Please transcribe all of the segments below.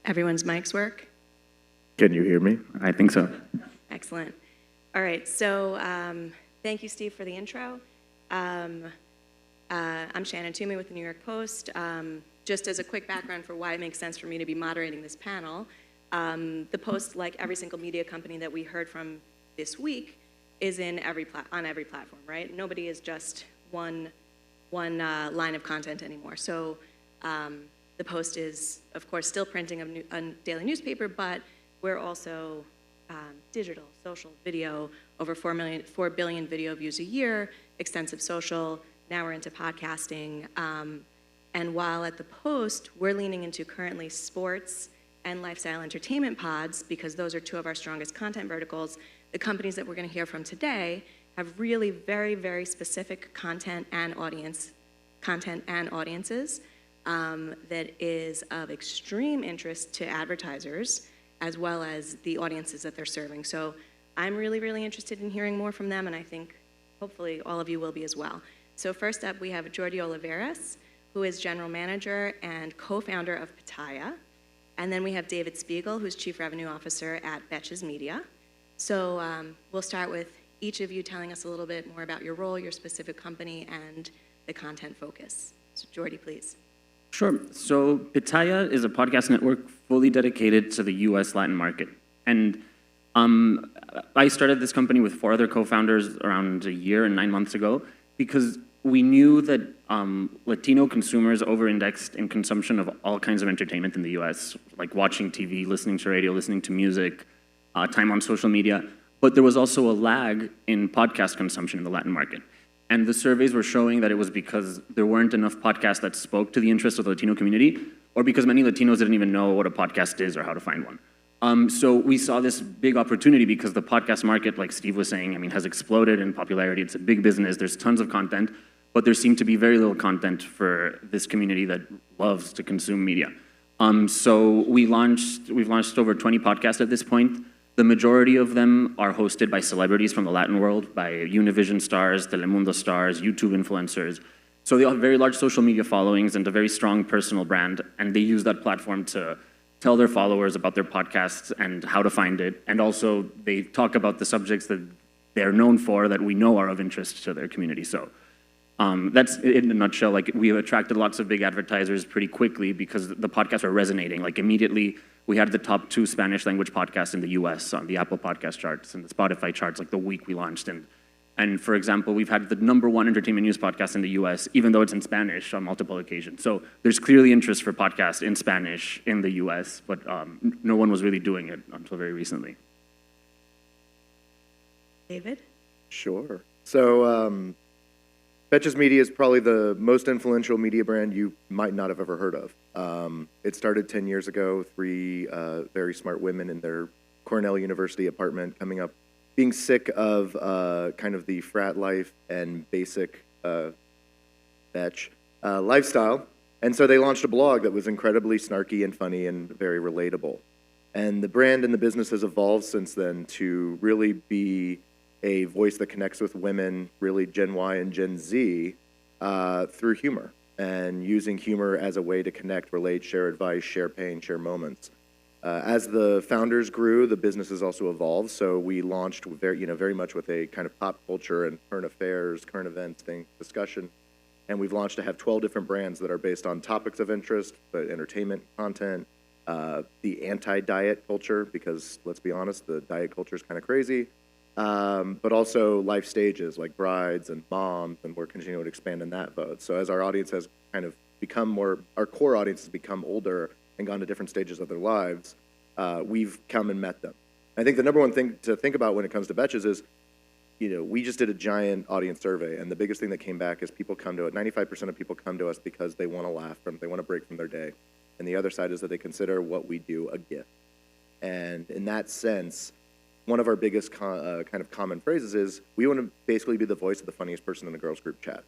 Everyone's mics work? Can you hear me? I think so. Excellent. All right, so thank you, Steve, for the intro. I'm Shannon Toomey with the New York Post. Just as a quick background for why it makes sense for me to be moderating this panel, the Post, like every single media company that we heard from this week, is on every platform, right? Nobody is just one line of content anymore. So the Post is, of course, still printing a daily newspaper, but we're also digital, social, video, over 4 billion video views a year, extensive social, now we're into podcasting. And while at the Post, we're leaning into currently sports and lifestyle entertainment pods, because those are two of our strongest content verticals, the companies that we're gonna hear from today have really very, very specific content and audiences that is of extreme interest to advertisers, as well as the audiences that they're serving. So I'm really, really interested in hearing more from them, and I think hopefully all of you will be as well. So first up, we have Jordi Oliveras, who is general manager and co-founder of Pitaya. And then we have David Spiegel, who's chief revenue officer at Betches Media. So we'll start with each of you telling us a little bit more about your role, your specific company, and the content focus. So Jordi, please. Sure. So Pitaya is a podcast network fully dedicated to the U.S. Latin market. And I started this company with 4 other co-founders around a year and 9 months ago because we knew that Latino consumers over-indexed in consumption of all kinds of entertainment in the U.S., like watching TV, listening to radio, listening to music, time on social media. But there was also a lag in podcast consumption in the Latin market. And the surveys were showing that it was because there weren't enough podcasts that spoke to the interests of the Latino community, or because many Latinos didn't even know what a podcast is or how to find one. So we saw this big opportunity because the podcast market, like Steve was saying, has exploded in popularity. It's a big business. There's tons of content, but there seemed to be very little content for this community that loves to consume media. So we've launched over 20 podcasts at this point. The majority of them are hosted by celebrities from the Latin world, by Univision stars, Telemundo stars, YouTube influencers. So they have very large social media followings and a very strong personal brand, and they use that platform to tell their followers about their podcasts and how to find it. And also they talk about the subjects that they're known for that we know are of interest to their community. So that's in a nutshell. Like, we have attracted lots of big advertisers pretty quickly because the podcasts are resonating. Like, immediately we had the top 2 Spanish language podcasts in the US on the Apple podcast charts and the Spotify charts like the week we launched. And for example, we've had the #1 entertainment news podcast in the US, even though it's in Spanish, on multiple occasions. So there's clearly interest for podcasts in Spanish in the US, but no one was really doing it until very recently. David? Sure. So Betches Media is probably the most influential media brand you might not have ever heard of. It started 10 years ago, 3 very smart women in their Cornell University apartment coming up, being sick of kind of the frat life and basic betch lifestyle. And so they launched a blog that was incredibly snarky and funny and very relatable. And the brand and the business has evolved since then to really be a voice that connects with women, really Gen Y and Gen Z, through humor, and using humor as a way to connect, relate, share advice, share pain, share moments. As the founders grew, the business has also evolved. So we launched very much with a kind of pop culture and current affairs, current events discussion. And we've launched to have 12 different brands that are based on topics of interest, but entertainment content, the anti-diet culture, because let's be honest, the diet culture is kind of crazy. But also life stages like brides and moms, and we're continuing to expand in that vote. So as our audience has kind of become more, our core audience has become older and gone to different stages of their lives, we've come and met them. I think the #1 thing to think about when it comes to Betches is, we just did a giant audience survey, and the biggest thing that came back is people come to it. 95% of people come to us because they want to laugh, they want to break from their day. And the other side is that they consider what we do a gift. And in that sense, one of our biggest kind of common phrases is, we want to basically be the voice of the funniest person in the girls' group chat.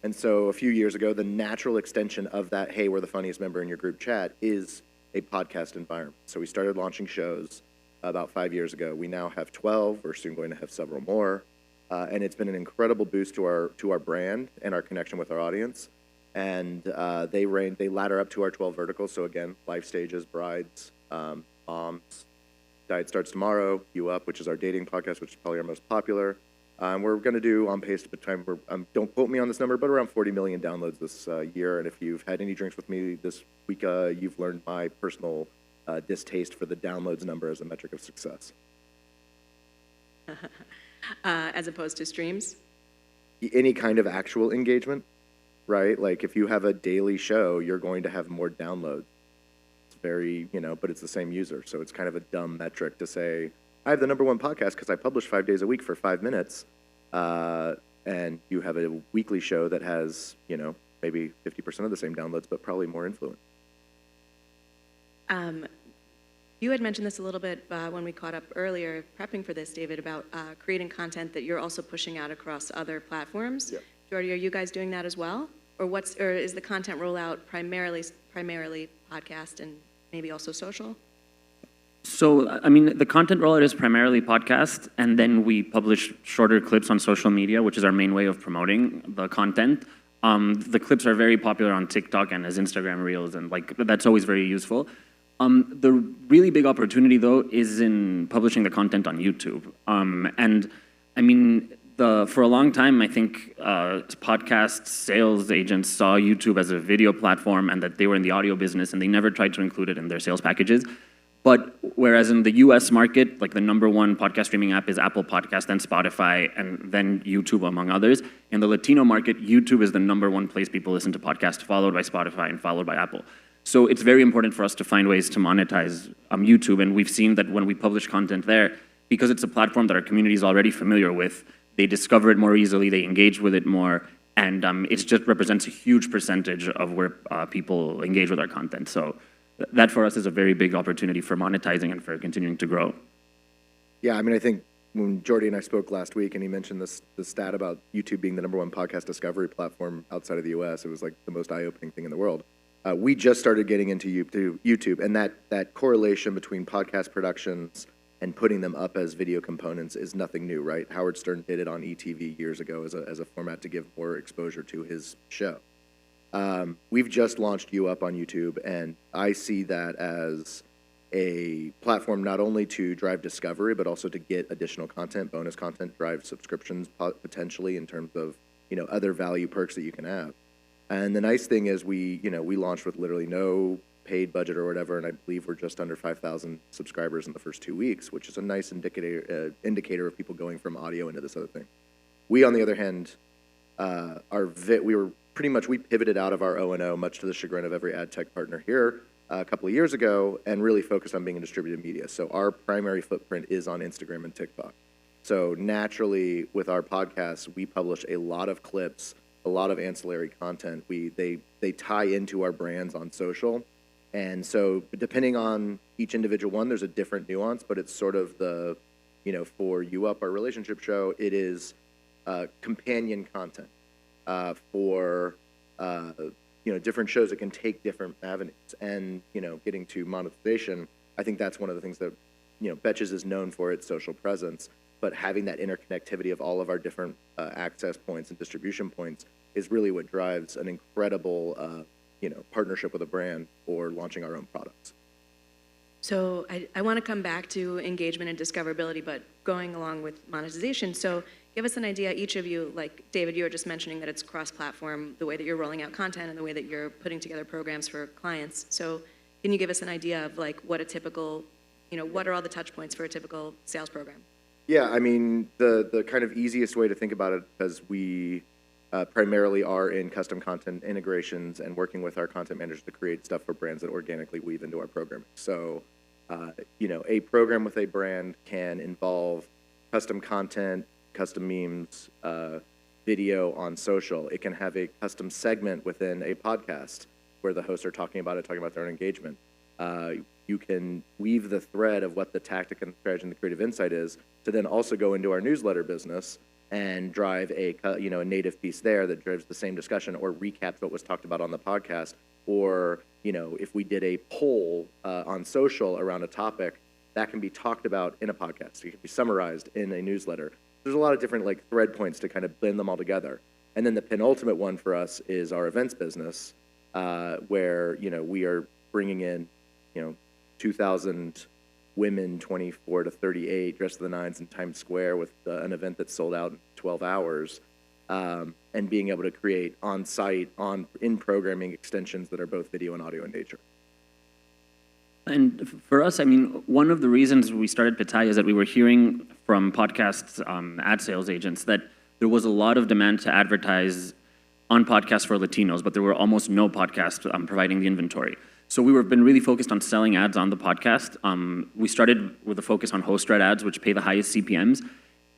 And so a few years ago, the natural extension of that, hey, we're the funniest member in your group chat, is a podcast environment. So we started launching shows about 5 years ago. We now have 12. We're soon going to have several more. And it's been an incredible boost to our brand and our connection with our audience. And they ladder up to our 12 verticals. So again, life stages, brides, moms, Diet Starts Tomorrow, You Up, which is our dating podcast, which is probably our most popular. We're going to do on pace to time. Don't quote me on this number, but around 40 million downloads this year. And if you've had any drinks with me this week, you've learned my personal distaste for the downloads number as a metric of success. As opposed to streams? Any kind of actual engagement, right? Like if you have a daily show, you're going to have more downloads. It's very, but it's the same user. So it's kind of a dumb metric to say, I have the #1 podcast because I publish 5 days a week for 5 minutes. And you have a weekly show that has, maybe 50% of the same downloads, but probably more influence. You had mentioned this a little bit when we caught up earlier, prepping for this, David, about creating content that you're also pushing out across other platforms. Yeah. Jordy, are you guys doing that as well? Or is the content rollout primarily podcast and maybe also social? So, I mean, the content rollout is primarily podcast, and then we publish shorter clips on social media, which is our main way of promoting the content. The clips are very popular on TikTok and as Instagram Reels, and that's always very useful. The really big opportunity, though, is in publishing the content on YouTube. And I mean, for a long time, I think podcast sales agents saw YouTube as a video platform and that they were in the audio business, and they never tried to include it in their sales packages. But whereas in the US market, like the #1 podcast streaming app is Apple Podcast, then Spotify, and then YouTube, among others. In the Latino market, YouTube is the #1 place people listen to podcasts, followed by Spotify and followed by Apple. So it's very important for us to find ways to monetize YouTube, and we've seen that when we publish content there, because it's a platform that our community is already familiar with, they discover it more easily, they engage with it more, and it just represents a huge percentage of where people engage with our content. So that for us is a very big opportunity for monetizing and for continuing to grow. Yeah, I mean, I think when Jordy and I spoke last week and he mentioned the stat about YouTube being the #1 podcast discovery platform outside of the US, it was like the most eye-opening thing in the world. We just started getting into YouTube, and that correlation between podcast productions and putting them up as video components is nothing new, right? Howard Stern did it on ETV years ago as a format to give more exposure to his show. We've just launched You Up on YouTube, and I see that as a platform not only to drive discovery, but also to get additional content, bonus content, drive subscriptions potentially in terms of, other value perks that you can have. And the nice thing is we launched with literally no paid budget or whatever, and I believe we're just under 5,000 subscribers in the first 2 weeks, which is a nice indicator of people going from audio into this other thing. We, on the other hand, we pivoted out of our O&O, much to the chagrin of every ad tech partner here, a couple of years ago, and really focused on being in distributed media. So our primary footprint is on Instagram and TikTok. So naturally, with our podcasts, we publish a lot of clips, a lot of ancillary content. They tie into our brands on social. And so depending on each individual one, there's a different nuance, but it's sort of for You Up, our relationship show, it is companion content for different shows that can take different avenues. And, getting to monetization, I think that's one of the things that, Betches is known for its social presence, but having that interconnectivity of all of our different access points and distribution points is really what drives an incredible, partnership with a brand or launching our own products. So I want to come back to engagement and discoverability, but going along with monetization. So give us an idea, each of you, like David, you were just mentioning that it's cross-platform, the way that you're rolling out content and the way that you're putting together programs for clients. So can you give us an idea of what a typical, what are all the touch points for a typical sales program? Yeah, I mean, the kind of easiest way to think about it, because we primarily are in custom content integrations and working with our content managers to create stuff for brands that organically weave into our programming. So, a program with a brand can involve custom content, custom memes, video on social. It can have a custom segment within a podcast where the hosts are talking about their own engagement. You can weave the thread of what the tactic and strategy and the creative insight is to then also go into our newsletter business and drive a native piece there that drives the same discussion or recaps what was talked about on the podcast. Or, if we did a poll on social around a topic, that can be talked about in a podcast. It can be summarized in a newsletter. There's a lot of different thread points to kind of blend them all together. And then the penultimate one for us is our events business, where, we are bringing in, 2,000 women, 24 to 38, dressed to the nines in Times Square with an event that's sold out in 12 hours, and being able to create on-site, in-programming extensions that are both video and audio in nature. And for us, I mean, one of the reasons we started Pitaya is that we were hearing from podcasts, ad sales agents, that there was a lot of demand to advertise on podcasts for Latinos, but there were almost no podcasts providing the inventory. So we were been really focused on selling ads on the podcast. We started with a focus on host-read ads, which pay the highest CPMs.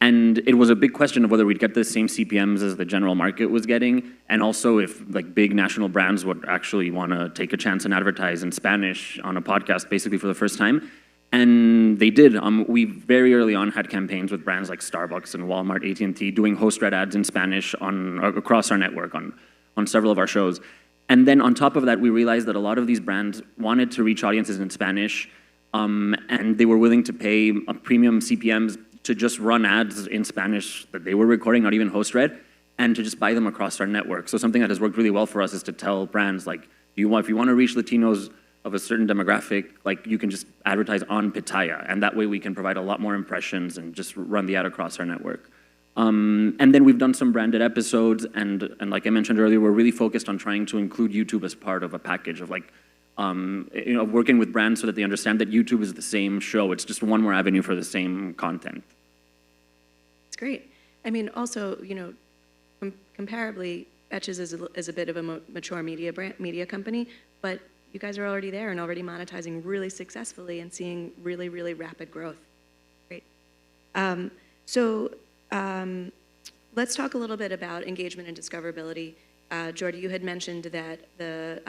And it was a big question of whether we'd get the same CPMs as the general market was getting, and also if like big national brands would actually want to take a chance and advertise in Spanish on a podcast, basically for the first time. And they did. We very early on had campaigns with brands like Starbucks and Walmart, AT&T, doing host-read ads in Spanish across our network on several of our shows. And then on top of that, we realized that a lot of these brands wanted to reach audiences in Spanish, and they were willing to pay a premium CPMs to just run ads in Spanish that they were recording, not even host-read, and to just buy them across our network. So something that has worked really well for us is to tell brands, like, if you want to reach Latinos of a certain demographic, like, you can just advertise on Pitaya, and that way we can provide a lot more impressions and just run the ad across our network. And then we've done some branded episodes, and like I mentioned earlier, we're really focused on trying to include YouTube as part of a package of like, working with brands so that they understand that YouTube is the same show. It's just one more avenue for the same content. It's great. I mean, also, comparably, Betches is a bit of a mature media company, but you guys are already there and already monetizing really successfully and seeing really, really rapid growth. Great. Let's talk a little bit about engagement and discoverability. Jordi, you had mentioned that the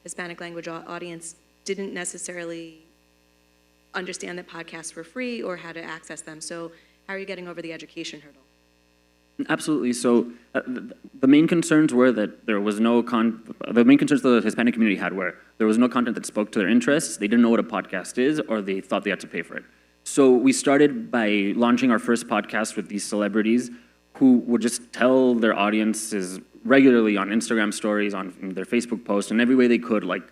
Hispanic language audience didn't necessarily understand that podcasts were free or how to access them. So how are you getting over the education hurdle? Absolutely. So the main concerns were that there was no the main concerns the Hispanic community had were there was no content that spoke to their interests, they didn't know what a podcast is, or they thought they had to pay for it. So we started by launching our first podcast with these celebrities who would just tell their audiences regularly on Instagram stories, on their Facebook posts, and every way they could, like,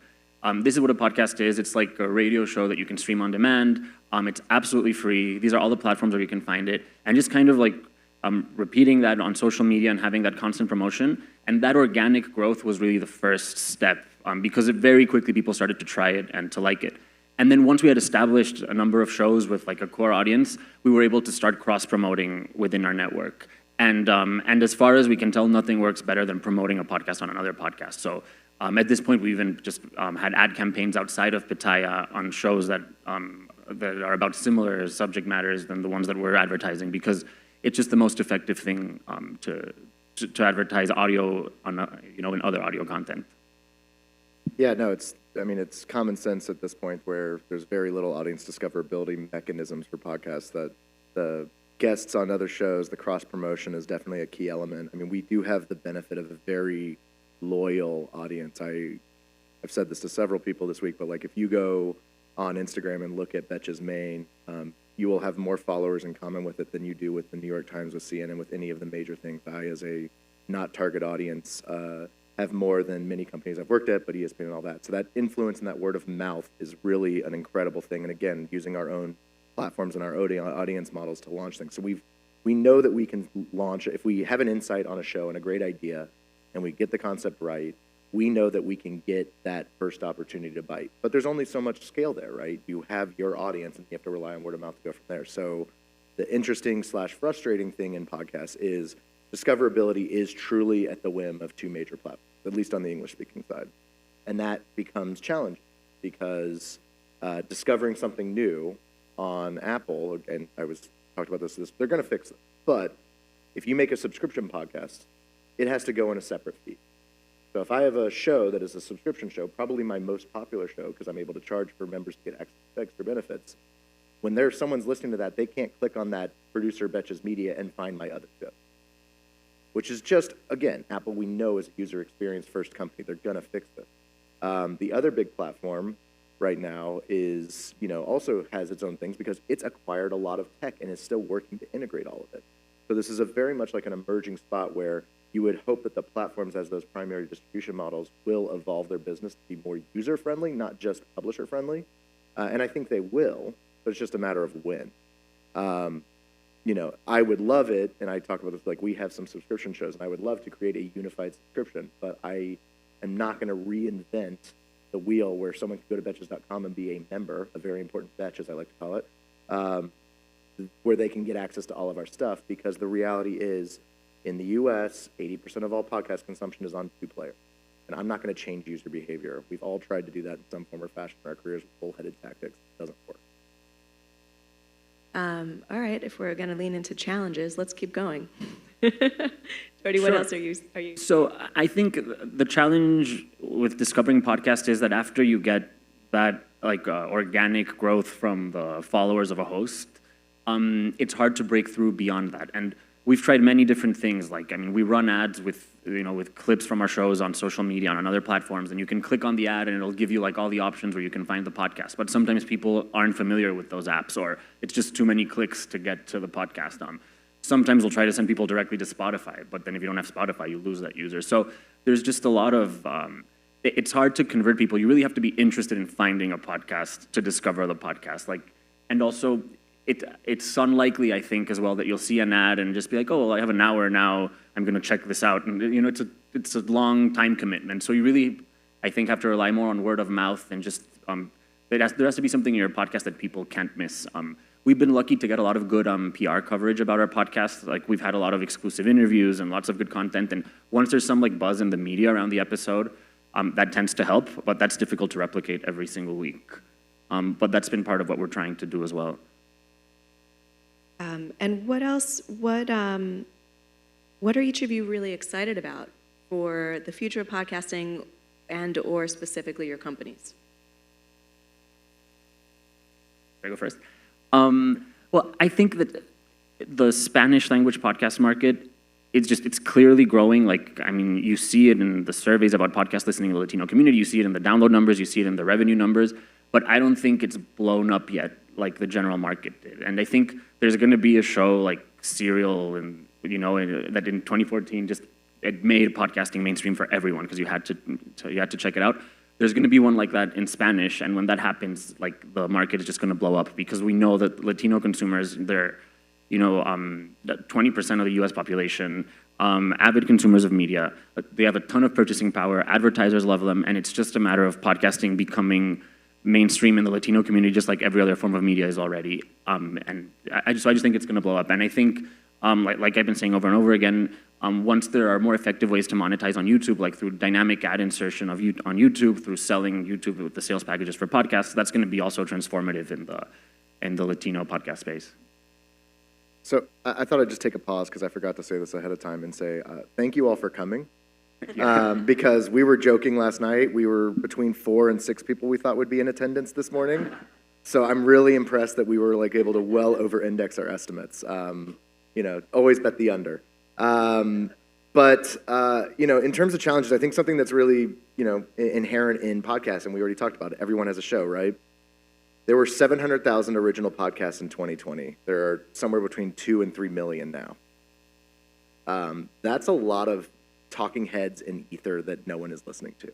this is what a podcast is. It's like a radio show that you can stream on demand. It's absolutely free. These are all the platforms where you can find it. And just kind of like repeating that on social media and having that constant promotion. And that organic growth was really the first step, because very quickly people started to try it and to like it. And then once we had established a number of shows with like a core audience, we were able to start cross-promoting within our network. And as far as we can tell, nothing works better than promoting a podcast on another podcast. So at this point, we even just had ad campaigns outside of Pitaya on shows that are about similar subject matters than the ones that we're advertising, because it's just the most effective thing to advertise audio on in other audio content. Yeah, no, it's common sense at this point where there's very little audience discoverability mechanisms for podcasts, that the guests on other shows, the cross-promotion is definitely a key element. I mean, we do have the benefit of a very loyal audience. I've said this to several people this week, but like if you go on Instagram and look at Betches Maine, you will have more followers in common with it than you do with the New York Times, with CNN, with any of the major things. I, as a not target audience, have more than many companies I've worked at, but ESPN and all that. So that influence and that word of mouth is really an incredible thing. And again, using our own platforms and our audience models to launch things. So we know that we can launch, if we have an insight on a show and a great idea, and we get the concept right, we know that we can get that first opportunity to bite. But there's only so much scale there, right? You have your audience, and you have to rely on word of mouth to go from there. So the interesting / frustrating thing in podcasts is discoverability is truly at the whim of two major platforms, at least on the English-speaking side. And that becomes challenging because discovering something new on Apple, and talked about this, they're going to fix it. But if you make a subscription podcast, it has to go in a separate feed. So if I have a show that is a subscription show, probably my most popular show, because I'm able to charge for members to get extra benefits, when someone's listening to that, they can't click on that producer Betches Media and find my other show. Which is just, again, Apple we know is a user experience first company. They're going to fix it. The other big platform right now is, also has its own things because it's acquired a lot of tech and is still working to integrate all of it. So this is a very much like an emerging spot where you would hope that the platforms as those primary distribution models will evolve their business to be more user-friendly, not just publisher-friendly. And I think they will, but it's just a matter of when. You know, I would love it, and I talk about this, like we have some subscription shows, and I would love to create a unified subscription, but I am not going to reinvent the wheel where someone can go to betches.com and be a member, a very important betch, as I like to call it, where they can get access to all of our stuff, because the reality is, in the US, 80% of all podcast consumption is on two-player. And I'm not going to change user behavior. We've all tried to do that in some form or fashion in our careers with bullheaded tactics. It doesn't work. All right, if we're going to lean into challenges, let's keep going. Jordy, what Sure. else are you? So I think the challenge with discovering podcasts is that after you get that organic growth from the followers of a host, it's hard to break through beyond that. And we've tried many different things. We run ads with clips from our shows on social media and on other platforms, and you can click on the ad and it'll give you all the options where you can find the podcast. But sometimes people aren't familiar with those apps, or it's just too many clicks to get to the podcast. Sometimes we'll try to send people directly to Spotify, but then if you don't have Spotify, you lose that user. So there's just a lot of, it's hard to convert people. You really have to be interested in finding a podcast to discover the podcast. And also, it's unlikely, I think, as well, that you'll see an ad and just be like, oh, well, I have an hour now, I'm going to check this out. And, it's a long time commitment. So you really, I think, have to rely more on word of mouth and just, there has to be something in your podcast that people can't miss. We've been lucky to get a lot of good PR coverage about our podcast. We've had a lot of exclusive interviews and lots of good content. And once there's some buzz in the media around the episode, that tends to help, but that's difficult to replicate every single week. But that's been part of what we're trying to do as well. And what else? What are each of you really excited about for the future of podcasting and/or specifically your companies? Should I go first? Well, I think that the Spanish language podcast market, it's clearly growing. You see it in the surveys about podcast listening in the Latino community, you see it in the download numbers, you see it in the revenue numbers, but I don't think it's blown up yet like the general market did. And I think there's going to be a show like Serial, and that in 2014 it made podcasting mainstream for everyone because you had to check it out. There's going to be one like that in Spanish, and when that happens, the market is just going to blow up because we know that Latino consumers, they're 20% of the U.S. population, avid consumers of media. They have a ton of purchasing power. Advertisers love them, and it's just a matter of podcasting becoming mainstream in the Latino community, just like every other form of media is already. And I just think it's going to blow up. And I think, like I've been saying over and over again, once there are more effective ways to monetize on YouTube, like through dynamic ad insertion on YouTube, through selling YouTube with the sales packages for podcasts, that's going to be also transformative in the Latino podcast space. So I thought I'd just take a pause because I forgot to say this ahead of time and say thank you all for coming. Because we were joking last night, we were between 4 and 6 people we thought would be in attendance this morning. So I'm really impressed that we were able to well over-index our estimates. Always bet the under. But in terms of challenges, I think something that's really, inherent in podcasts, and we already talked about it, everyone has a show, right? There were 700,000 original podcasts in 2020. There are somewhere between 2 and 3 million now. That's a lot of talking heads in ether that no one is listening to.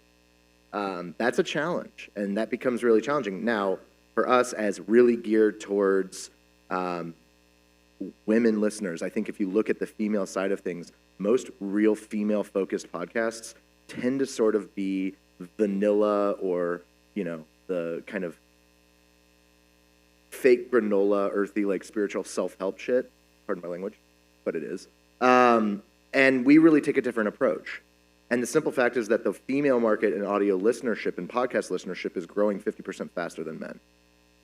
That's a challenge, and that becomes really challenging. Now, for us as really geared towards women listeners, I think if you look at the female side of things, most real female-focused podcasts tend to sort of be vanilla or, the kind of fake granola, earthy, spiritual self-help shit. Pardon my language, but it is. And we really take a different approach. And the simple fact is that the female market in audio listenership and podcast listenership is growing 50% faster than men.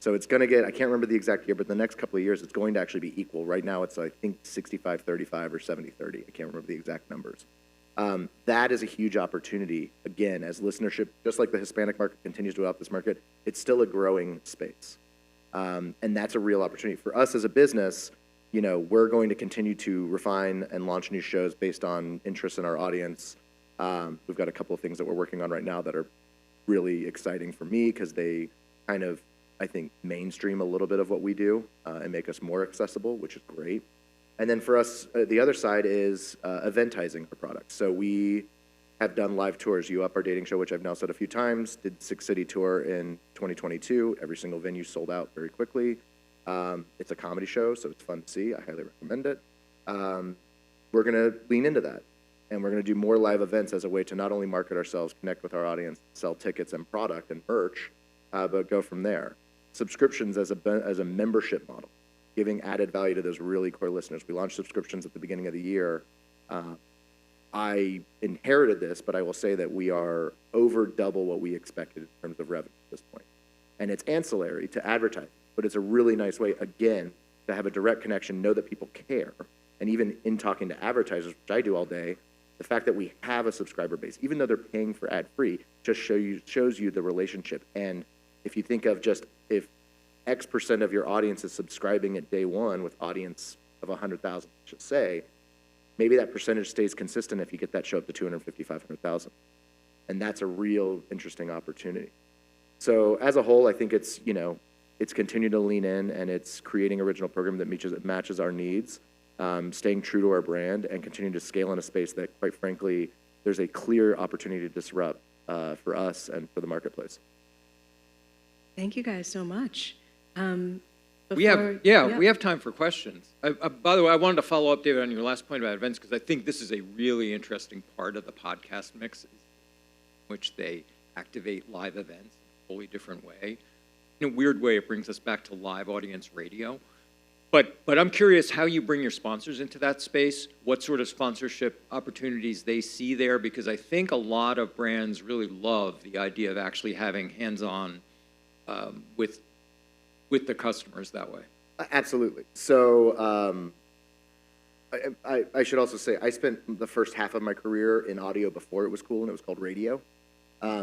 So it's going to get, I can't remember the exact year, but the next couple of years, it's going to actually be equal. Right now, it's, I think, 65-35 or 70-30. I can't remember the exact numbers. That is a huge opportunity, again, as listenership, just like the Hispanic market continues to adopt this market, it's still a growing space. And that's a real opportunity. For us as a business, we're going to continue to refine and launch new shows based on interest in our audience. We've got a couple of things that we're working on right now that are really exciting for me because they kind of, I think, mainstream a little bit of what we do and make us more accessible, which is great. And then for us, the other side is eventizing our products. So we have done live tours. You Up, our dating show, which I've now said a few times, did 6-city tour in 2022. Every single venue sold out very quickly. It's a comedy show, so it's fun to see. I highly recommend it. We're going to lean into that, and we're going to do more live events as a way to not only market ourselves, connect with our audience, sell tickets and product and merch, but go from there. Subscriptions as a membership model, giving added value to those really core listeners. We launched subscriptions at the beginning of the year. I inherited this, but I will say that we are over double what we expected in terms of revenue at this point. And it's ancillary to advertising, but it's a really nice way, again, to have a direct connection, know that people care. And even in talking to advertisers, which I do all day, the fact that we have a subscriber base, even though they're paying for ad-free, just shows you the relationship. And if you think of just if X% of your audience is subscribing at day one with audience of 100,000, let's say, maybe that percentage stays consistent if you get that show up to 250, 500,000. And that's a real interesting opportunity. So as a whole, I think it's, it's continuing to lean in, and it's creating original program that matches our needs, staying true to our brand, and continuing to scale in a space that, quite frankly, there's a clear opportunity to disrupt for us and for the marketplace. Thank you guys so much. We have time for questions. By the way, I wanted to follow up, David, on your last point about events, because I think this is a really interesting part of the podcast mix, in which they activate live events in a wholly different way. In a weird way, it brings us back to live audience radio. But I'm curious how you bring your sponsors into that space, what sort of sponsorship opportunities they see there, because I think a lot of brands really love the idea of actually having hands-on with the customers that way. Absolutely. So I should also say I spent the first half of my career in audio before it was cool, and it was called radio.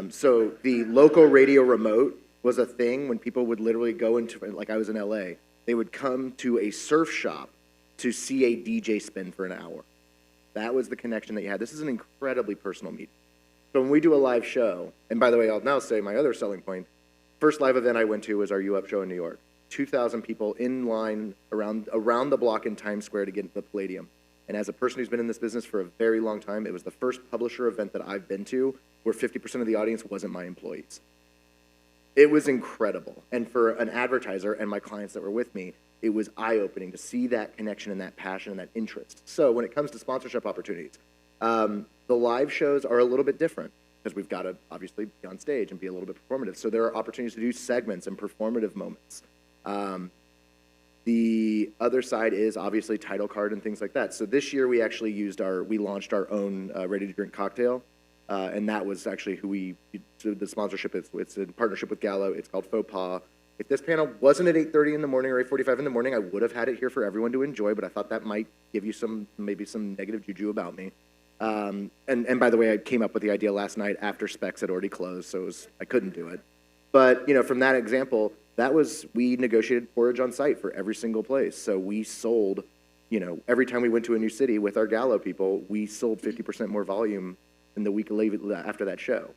So the local radio remote was a thing when people would literally go into, like I was in LA, they would come to a surf shop to see a DJ spin for an hour. That was the connection that you had. This is an incredibly personal meeting. So when we do a live show, and by the way, I'll now say my other selling point, first live event I went to was our U Up show in New York. 2,000 people in line around the block in Times Square to get into the Palladium. And as a person who's been in this business for a very long time, it was the first publisher event that I've been to where 50% of the audience wasn't my employees. It was incredible. And for an advertiser and my clients that were with me, it was eye-opening to see that connection and that passion and that interest. So when it comes to sponsorship opportunities, the live shows are a little bit different because we've got to obviously be on stage and be a little bit performative. So there are opportunities to do segments and performative moments. The other side is obviously title card and things like that. So this year we actually we launched our own ready-to-drink cocktail. And that was actually so the sponsorship it's in partnership with Gallo. It's called Faux Pas. If this panel wasn't at 8:30 in the morning or 8:45 in the morning, I would have had it here for everyone to enjoy, but I thought that might give you maybe some negative juju about me. And by the way, I came up with the idea last night after Specs had already closed, so I couldn't do it. But, from that example, we negotiated porridge on site for every single place. So we sold, every time we went to a new city with our Gallo people, we sold 50% more volume in the week after that show,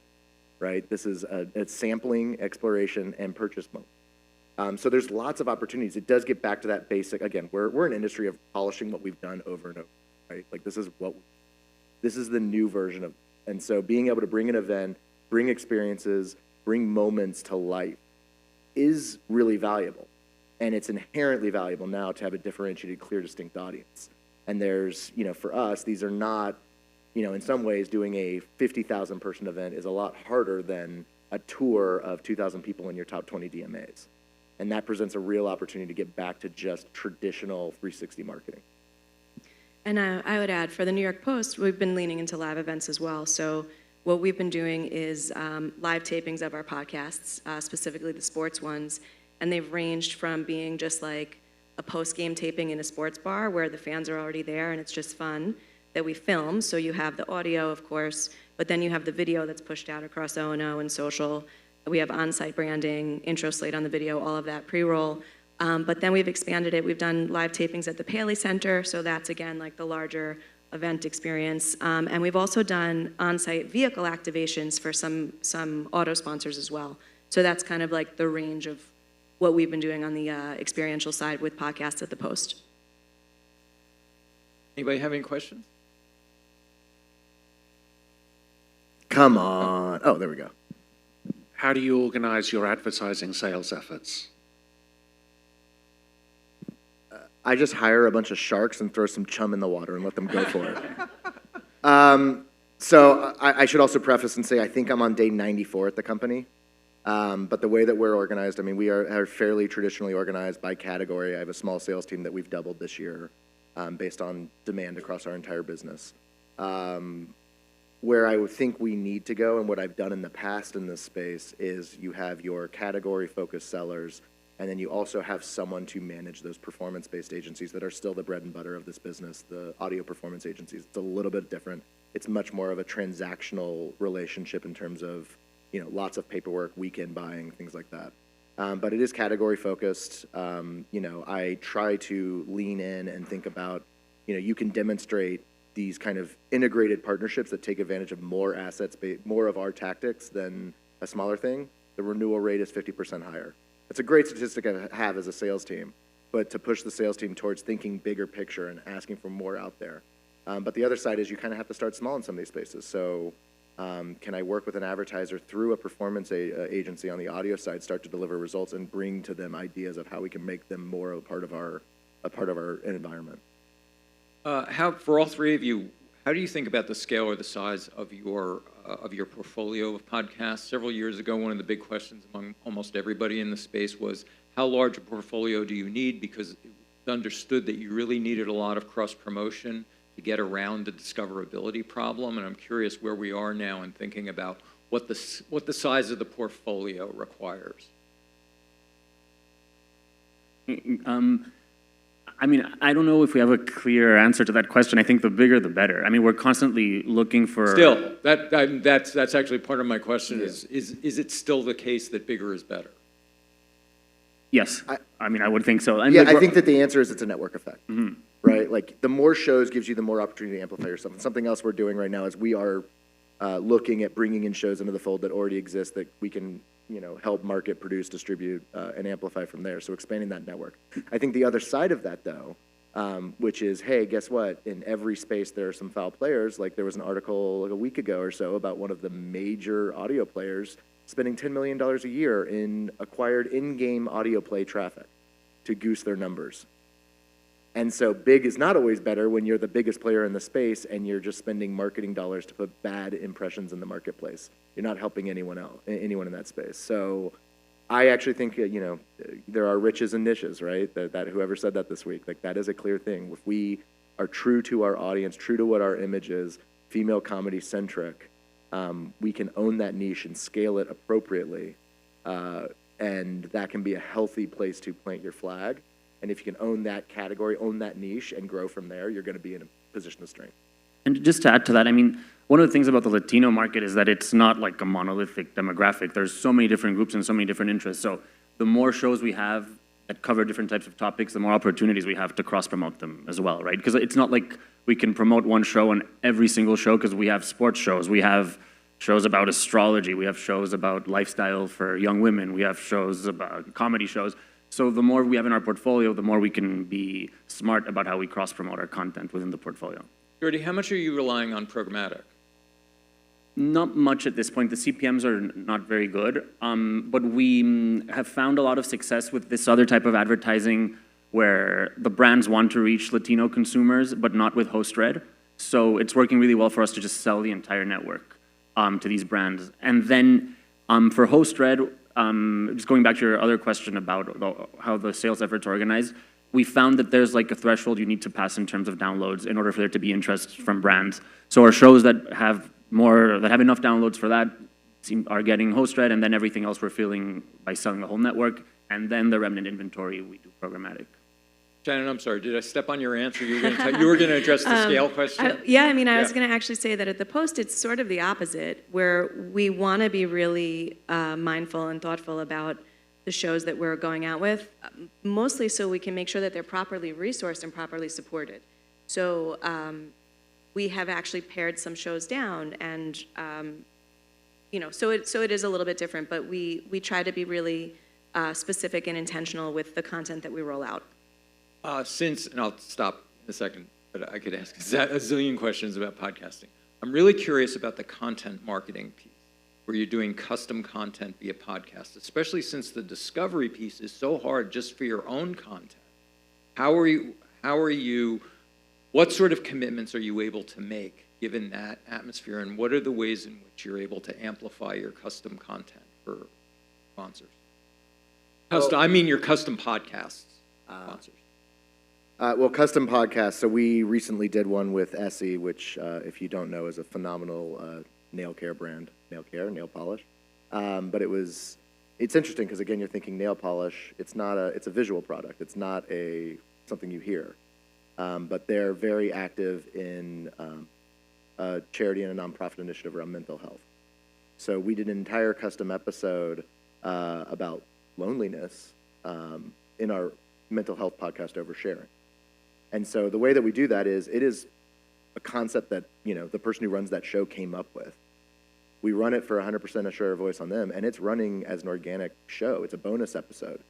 right? This is a sampling, exploration, and purchase moment. So there's lots of opportunities. It does get back to that basic, again, we're an industry of polishing what we've done over and over, right? Like this is the new version of, and so being able to bring an event, bring experiences, bring moments to life is really valuable. And it's inherently valuable now to have a differentiated, clear, distinct audience. And there's, for us, these are not, in some ways, doing a 50,000 person event is a lot harder than a tour of 2,000 people in your top 20 DMAs. And that presents a real opportunity to get back to just traditional 360 marketing. And I would add, for the New York Post, we've been leaning into live events as well. So what we've been doing is live tapings of our podcasts, specifically the sports ones. And they've ranged from being just like a post-game taping in a sports bar where the fans are already there and it's just fun, that we film, so you have the audio, of course, but then you have the video that's pushed out across O&O and social. We have on-site branding, intro slate on the video, all of that pre-roll. But then we've expanded it. We've done live tapings at the Paley Center, so that's, again, like the larger event experience. And we've also done on-site vehicle activations for some auto sponsors as well. So that's kind of like the range of what we've been doing on the experiential side with podcasts at the Post. Anybody have any questions? Come on. Oh, there we go. How do you organize your advertising sales efforts? I just hire a bunch of sharks and throw some chum in the water and let them go for it. So I should also preface and say I think I'm on day 94 at the company. But the way that we're organized, I mean, we are fairly traditionally organized by category. I have a small sales team that we've doubled this year based on demand across our entire business. Where I would think we need to go, and what I've done in the past in this space, is you have your category-focused sellers, and then you also have someone to manage those performance-based agencies that are still the bread and butter of this business, the audio performance agencies. It's a little bit different. It's much more of a transactional relationship in terms of, you know, lots of paperwork, weekend buying, things like that. But it is category-focused. You know, I try to lean in and think about, you know, you can demonstrate these kind of integrated partnerships that take advantage of more assets, more of our tactics than a smaller thing. The renewal rate is 50% higher. It's a great statistic I have as a sales team, but to push the sales team towards thinking bigger picture and asking for more out there. But the other side is you kind of have to start small in some of these spaces. So can I work with an advertiser through a performance agency on the audio side, start to deliver results and bring to them ideas of how we can make them more a part of our environment? For all three of you, how do you think about the scale or the size of your portfolio of podcasts? Several years ago, one of the big questions among almost everybody in the space was, how large a portfolio do you need? Because it was understood that you really needed a lot of cross-promotion to get around the discoverability problem. And I'm curious where we are now in thinking about what the size of the portfolio requires. I mean, I don't know if we have a clear answer to that question. I think the bigger, the better. I mean, we're constantly looking for... Still, that's actually part of my question is it still the case that bigger is better? Yes. I mean, I would think so. Yeah, I think that the answer is it's a network effect, right? Like, the more shows gives you the more opportunity to amplify yourself. And something else we're doing right now is we are looking at bringing in shows into the fold that already exist that we can, you know, help market, produce, distribute, and amplify from there. So expanding that network. I think the other side of that, though, which is, hey, guess what? In every space, there are some foul players. Like, there was an article like a week ago or so about one of the major audio players spending $10 million a year in acquired in-game audio play traffic to goose their numbers. And so big is not always better when you're the biggest player in the space and you're just spending marketing dollars to put bad impressions in the marketplace. You're not helping anyone in that space. So I actually think, you know, there are riches and niches, right? That whoever said that this week, like, that is a clear thing. If we are true to our audience, true to what our image is, female comedy centric, we can own that niche and scale it appropriately. And that can be a healthy place to plant your flag. And if you can own that category, own that niche, and grow from there, you're going to be in a position of strength. And just to add to that, I mean, one of the things about the Latino market is that it's not like a monolithic demographic. There's so many different groups and so many different interests. So the more shows we have that cover different types of topics, the more opportunities we have to cross-promote them as well, right? Because it's not like we can promote one show on every single show, because we have sports shows, we have shows about astrology, we have shows about lifestyle for young women, we have shows about comedy shows. So the more we have in our portfolio, the more we can be smart about how we cross-promote our content within the portfolio. Jordy, how much are you relying on programmatic? Not much at this point. The CPMs are not very good, but we have found a lot of success with this other type of advertising where the brands want to reach Latino consumers, but not with host-read. So it's working really well for us to just sell the entire network to these brands. And then for host-read, just going back to your other question about how the sales efforts are organized, we found that there's like a threshold you need to pass in terms of downloads in order for there to be interest from brands. So our shows that have enough downloads for that are getting host-read, and then everything else we're filling by selling the whole network, and then the remnant inventory we do programmatic. Shannon, I'm sorry, did I step on your answer? You were going to address the scale question? I was going to actually say that at the Post, it's sort of the opposite, where we want to be really mindful and thoughtful about the shows that we're going out with, mostly so we can make sure that they're properly resourced and properly supported. So we have actually pared some shows down, and so it is a little bit different, but we try to be really specific and intentional with the content that we roll out. And I'll stop in a second. but I could ask a zillion questions about podcasting. I'm really curious about the content marketing piece, where you're doing custom content via podcast, especially since the discovery piece is so hard just for your own content. How are you, what sort of commitments are you able to make given that atmosphere, and what are the ways in which you're able to amplify your custom content for sponsors? I mean your custom podcasts sponsors. Well, custom podcasts. So we recently did one with Essie, which, if you don't know, is a phenomenal nail care brand, nail polish. But it's interesting because again, you're thinking nail polish. It's a visual product. It's not something you hear. But they're very active in a charity and a nonprofit initiative around mental health. So we did an entire custom episode about loneliness in our mental health podcast, Oversharing. And so the way that we do that is, it is a concept that, the person who runs that show came up with. We run it for 100% a share of voice on them, and it's running as an organic show. It's a bonus episode.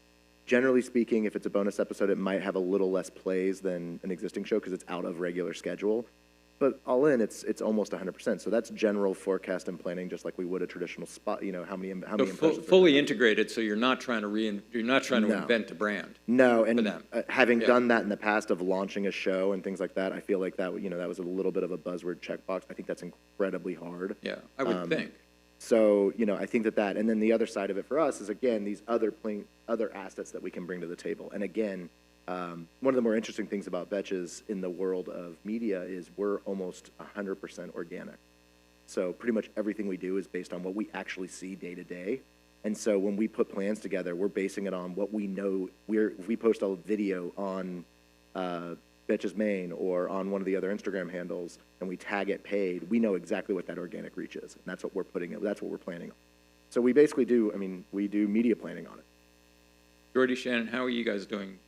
Generally speaking, if it's a bonus episode, it might have a little less plays than an existing show because it's out of regular schedule. But all in, it's almost 100%. So that's general forecast and planning, just like we would a traditional spot. How many impressions. Fully integrated, so you're not trying to invent a brand. No, for and them. Having done that in the past of launching a show and things like that, I feel like that that was a little bit of a buzzword checkbox. I think that's incredibly hard. Yeah, I would think. So I think that, and then the other side of it for us is again these other assets that we can bring to the table. And again, one of the more interesting things about Betches in the world of media is we're almost 100% organic. So pretty much everything we do is based on what we actually see day to day. And so when we put plans together, we're basing it on what we know. If we post a video on Betches Maine or on one of the other Instagram handles and we tag it paid, we know exactly what that organic reach is. And that's what we're planning on. So we basically we do media planning on it. Jordy, Shannon, how are you guys doing?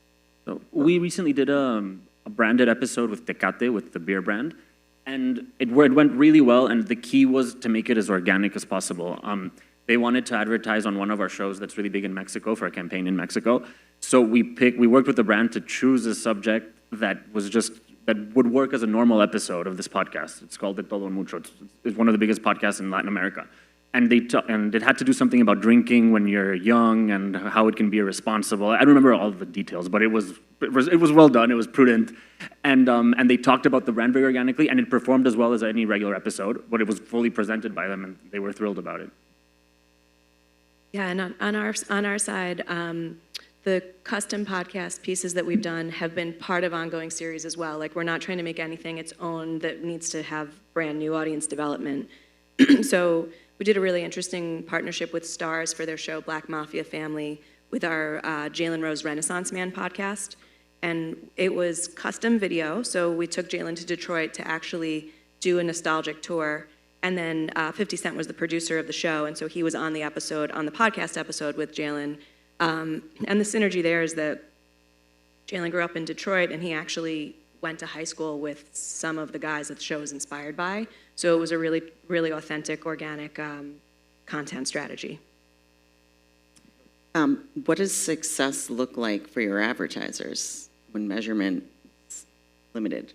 So we recently did a branded episode with Tecate, with the beer brand, and it went really well, and the key was to make it as organic as possible. They wanted to advertise on one of our shows that's really big in Mexico for a campaign in Mexico. So we worked with the brand to choose a subject that would work as a normal episode of this podcast. It's called De Todo en Mucho. It's one of the biggest podcasts in Latin America. And it had to do something about drinking when you're young and how it can be irresponsible. I don't remember all the details, but it was well done. It was prudent, and they talked about the brand very organically, and it performed as well as any regular episode. But it was fully presented by them, and they were thrilled about it. Yeah, and on our side, the custom podcast pieces that we've done have been part of ongoing series as well. Like, we're not trying to make anything its own that needs to have brand new audience development. So we did a really interesting partnership with Stars for their show Black Mafia Family with our Jalen Rose Renaissance Man podcast. And it was custom video, so we took Jalen to Detroit to actually do a nostalgic tour. And then 50 Cent was the producer of the show, and so he was on the podcast episode with Jalen. And the synergy there is that Jalen grew up in Detroit, and he actually went to high school with some of the guys that the show was inspired by. So it was a really, really authentic, organic content strategy. What does success look like for your advertisers when measurement is limited?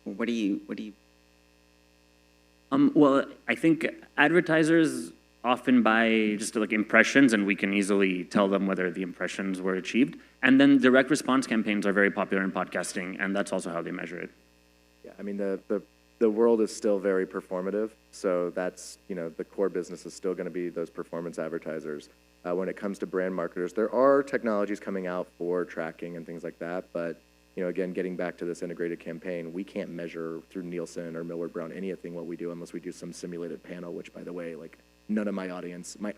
What do you? Well, I think advertisers often buy just like impressions, and we can easily tell them whether the impressions were achieved. And then direct response campaigns are very popular in podcasting, and that's also how they measure it. Yeah, the world is still very performative, so that's, the core business is still going to be those performance advertisers. When it comes to brand marketers, there are technologies coming out for tracking and things like that, but again, getting back to this integrated campaign, we can't measure through Nielsen or Millward Brown anything what we do unless we do some simulated panel, which, by the way, none of my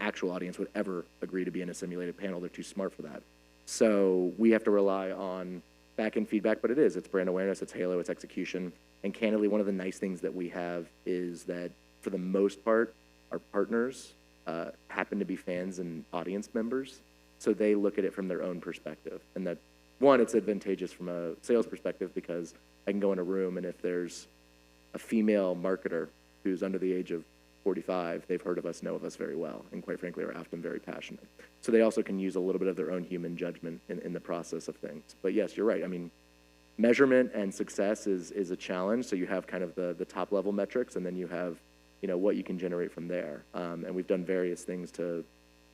actual audience would ever agree to be in a simulated panel. They're too smart for that. So we have to rely on back-end feedback, but it's brand awareness, it's halo, it's execution. And candidly, one of the nice things that we have is that for the most part, our partners happen to be fans and audience members. So they look at it from their own perspective. And that, one, it's advantageous from a sales perspective because I can go in a room and if there's a female marketer who's under the age of 45, they've heard of us, know of us very well, and quite frankly are often very passionate. So they also can use a little bit of their own human judgment in the process of things. But yes, you're right. measurement and success is a challenge. So you have kind of the top level metrics, and then you have, what you can generate from there. And we've done various things to,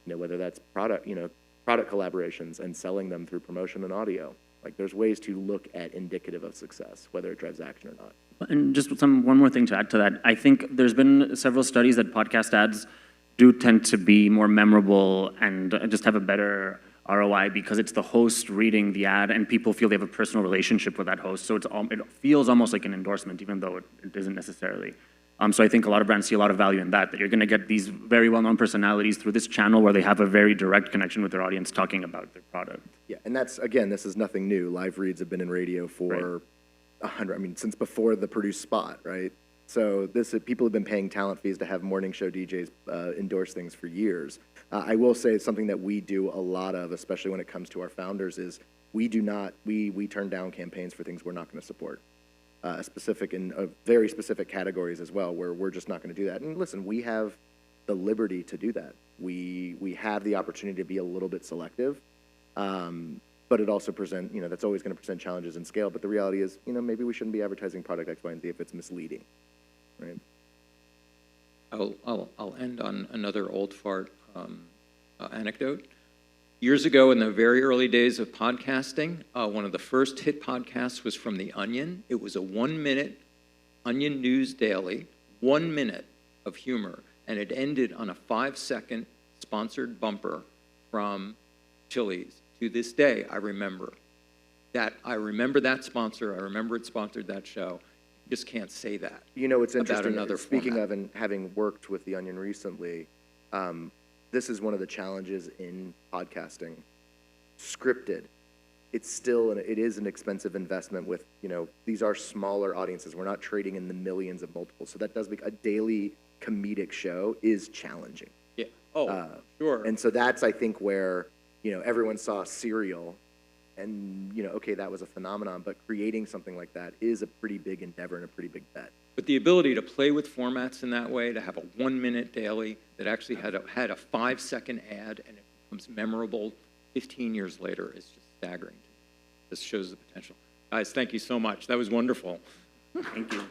whether that's product collaborations and selling them through promotion and audio. Like there's ways to look at indicative of success, whether it drives action or not. And just one more thing to add to that. I think there's been several studies that podcast ads do tend to be more memorable and just have a better ROI because it's the host reading the ad and people feel they have a personal relationship with that host. So it feels almost like an endorsement, even though it isn't necessarily. So I think a lot of brands see a lot of value in that you're going to get these very well-known personalities through this channel where they have a very direct connection with their audience talking about their product. Yeah, and that's, again, this is nothing new. Live reads have been in radio for since before the produced spot, right? So people have been paying talent fees to have morning show DJs endorse things for years. I will say something that we do a lot of, especially when it comes to our founders, is we turn down campaigns for things we're not going to support. Very specific categories as well, where we're just not going to do that. And listen, we have the liberty to do that. We have the opportunity to be a little bit selective, but it also that's always going to present challenges in scale. But the reality is, maybe we shouldn't be advertising product X, Y, and Z if it's misleading, right? I'll end on another old fart anecdote. Years ago, in the very early days of podcasting, one of the first hit podcasts was from The Onion. It was a 1-minute Onion News Daily, 1 minute of humor, and it ended on a 5-second sponsored bumper from Chili's. To this day, I remember that. I remember that sponsor. I remember it sponsored that show. You just can't say that. It's interesting. About another Speaking format. of and having worked with The Onion recently, this is one of the challenges in podcasting. Scripted, it is an expensive investment with, these are smaller audiences. We're not trading in the millions of multiples. So that does make a daily comedic show is challenging. Yeah. Oh, sure. And so that's, I think, where, everyone saw Serial and, okay, that was a phenomenon, but creating something like that is a pretty big endeavor and a pretty big bet. But the ability to play with formats in that way, to have a 1-minute daily that actually had a 5-second ad and it becomes memorable 15 years later is just staggering. This shows the potential. Guys, thank you so much. That was wonderful. Thank you.